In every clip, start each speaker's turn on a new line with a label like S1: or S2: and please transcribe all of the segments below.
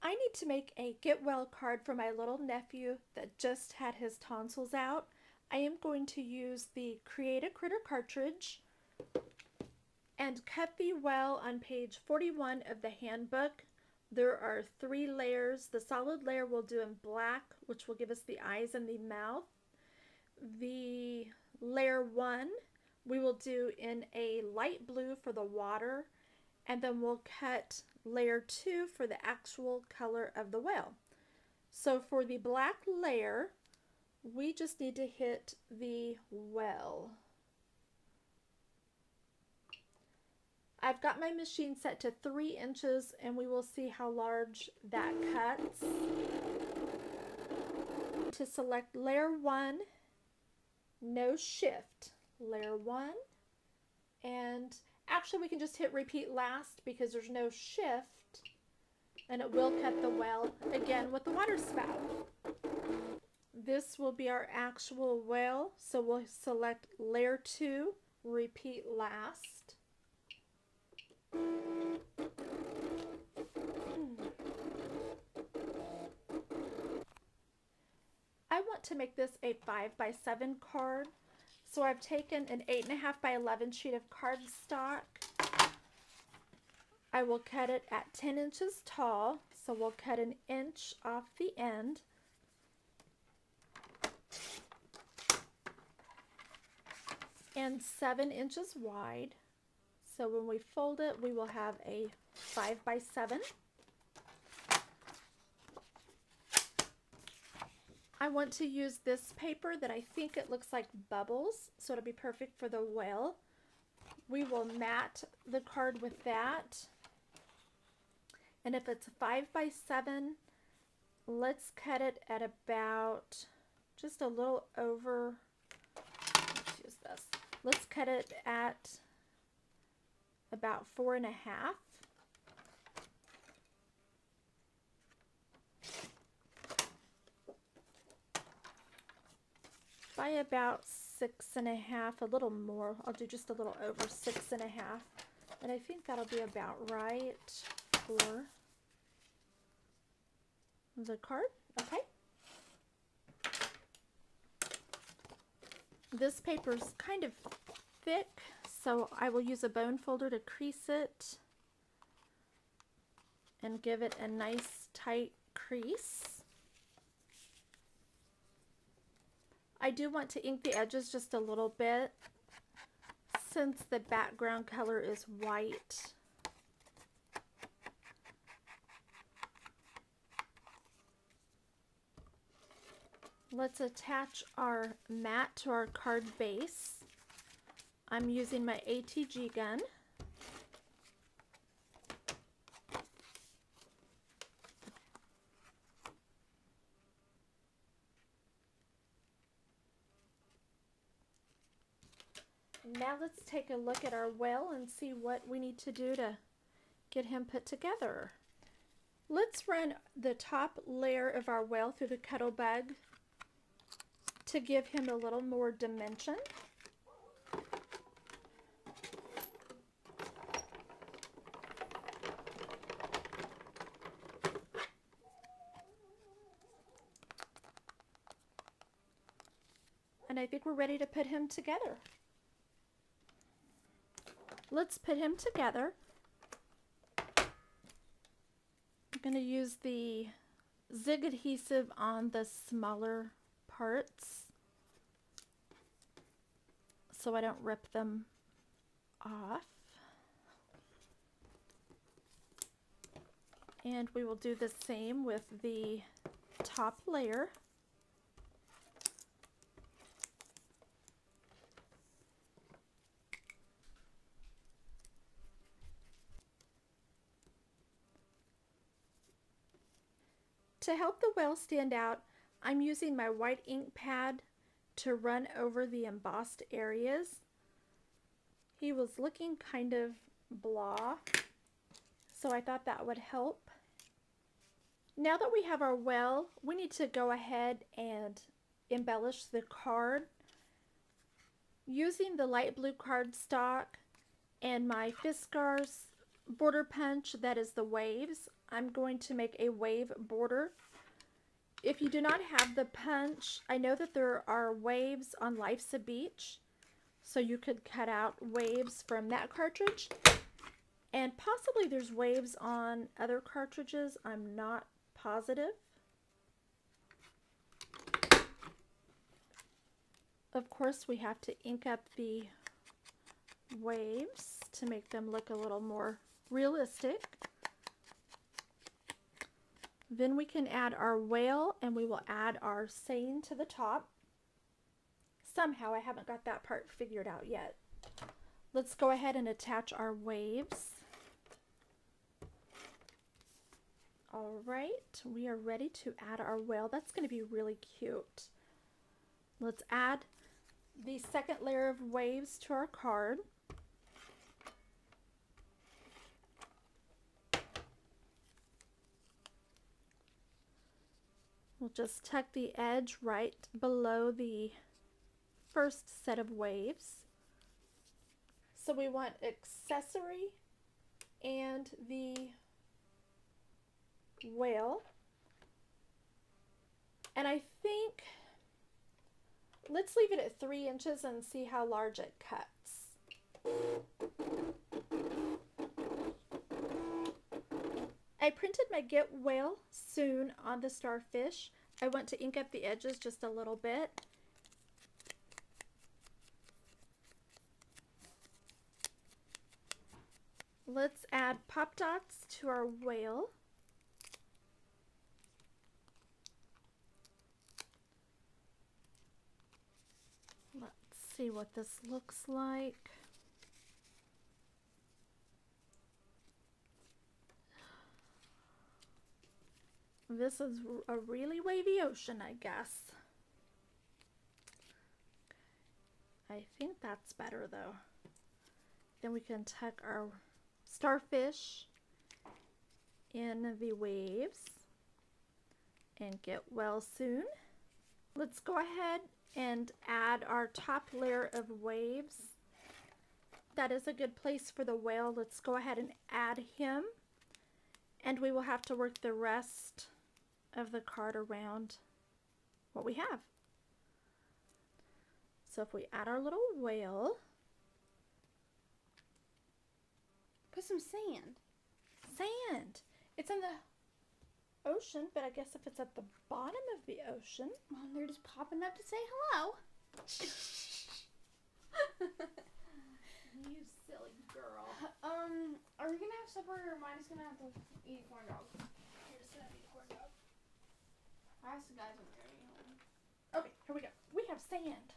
S1: I need to make a get well card for my little nephew that just had his tonsils out. I am going to use the Create a Critter cartridge and cut the well on page 41 of the handbook. There are 3 layers. The solid layer we'll do in black, which will give us the eyes and the mouth. The layer 1 we will do in a light blue for the water, and then we'll cut layer 2 for the actual color of the whale. So for the black layer, we just need to hit the well. I've got my machine set to 3 inches, and we will see how large that cuts. To select layer 1, no shift, layer 1, and actually we can just hit repeat last because there's no shift, and it will cut the well again with the water spout. This will be our actual well, so we'll select layer 2, repeat last. I want to make this a 5x7 card, so I've taken an 8.5x11 sheet of cardstock. I will cut it at 10 inches tall, so we'll cut an inch off the end. And 7 inches wide. So when we fold it, we will have a 5x7. I want to use this paper that I think it looks like bubbles, so it'll be perfect for the whale. We will mat the card with that. And if it's a 5x7, let's cut it at about just a little over, let's use this. Let's cut it at about 4.5. By about 6.5, a little more. I'll do just a little over 6.5. And I think that'll be about right for the card. Okay. This paper's kind of thick, so I will use a bone folder to crease it and give it a nice tight crease. I do want to ink the edges just a little bit since the background color is white. Let's attach our mat to our card base. I'm using my ATG gun. Now let's take a look at our whale and see what we need to do to get him put together. Let's run the top layer of our whale through the Cuttlebug to give him a little more dimension. And I think we're ready to put him together. Let's put him together. I'm going to use the Zig adhesive on the smaller parts so I don't rip them off. And we will do the same with the top layer. To help the whale stand out, I'm using my white ink pad to run over the embossed areas. He was looking kind of blah, so I thought that would help. Now that we have our whale, we need to go ahead and embellish the card. Using the light blue cardstock and my Fiskars border punch that is the waves. I'm going to make a wave border. If you do not have the punch, I know that there are waves on Life's a Beach, so you could cut out waves from that cartridge. And possibly there's waves on other cartridges. I'm not positive. Of course, we have to ink up the waves to make them look a little more realistic. Then we can add our whale, and we will add our seine to the top. Somehow I haven't got that part figured out yet. Let's go ahead and attach our waves. All right, we are ready to add our whale. That's going to be really cute. Let's add the second layer of waves to our card. We'll just tuck the edge right below the first set of waves. So we want accessory and the whale. And I think, let's leave it at 3 inches and see how large it cuts. I printed my Get Well Soon on the starfish. I want to ink up the edges just a little bit. Let's add pop dots to our whale. Let's see what this looks like. This is a really wavy ocean, I guess. I think that's better though. Then we can tuck our starfish in the waves and Get Well Soon. Let's go ahead and add our top layer of waves. That is a good place for the whale. Let's go ahead and add him, and we will have to work the rest of the card around what we have. So if we add our little whale,
S2: put some sand.
S1: Sand. It's in the ocean, but I guess if it's at the bottom of the ocean.
S2: Well, they're just popping up to say hello.
S1: You silly girl.
S2: Are we gonna have supper, or am I just gonna have to eat corn dog?
S1: You're just gonna eat corn dog.
S2: I asked the guys when they're getting home.
S1: Okay, here we go. We have sand.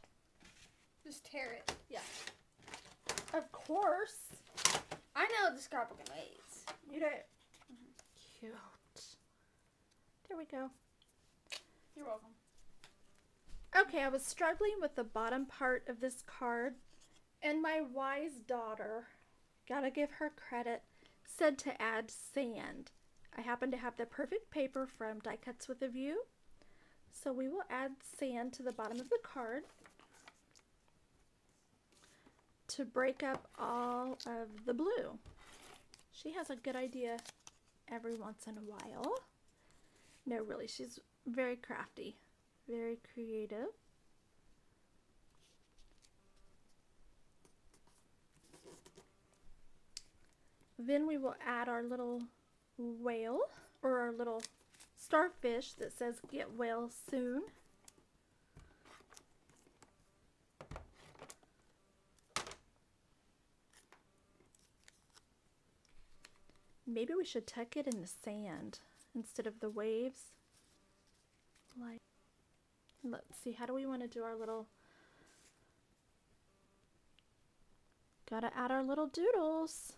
S2: Just tear it.
S1: Yeah. Of course.
S2: I know the scrapbooking ways.
S1: You do. Cute. There we go.
S2: You're welcome.
S1: Okay, I was struggling with the bottom part of this card, and my wise daughter, gotta give her credit, said to add sand. I happen to have the perfect paper from Die Cuts with a View, so we will add sand to the bottom of the card to break up all of the blue. She has a good idea every once in a while. No, really, she's very crafty, very creative. Then we will add our little whale, or our little starfish that says Get Well Soon. Maybe we should tuck it in the sand instead of the waves. Like, let's see, how do we want to do our little, gotta add our little doodles.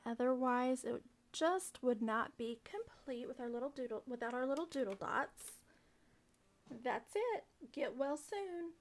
S1: Otherwise, it just would not be complete with our little doodle, without our little doodle dots. That's it. Get well soon.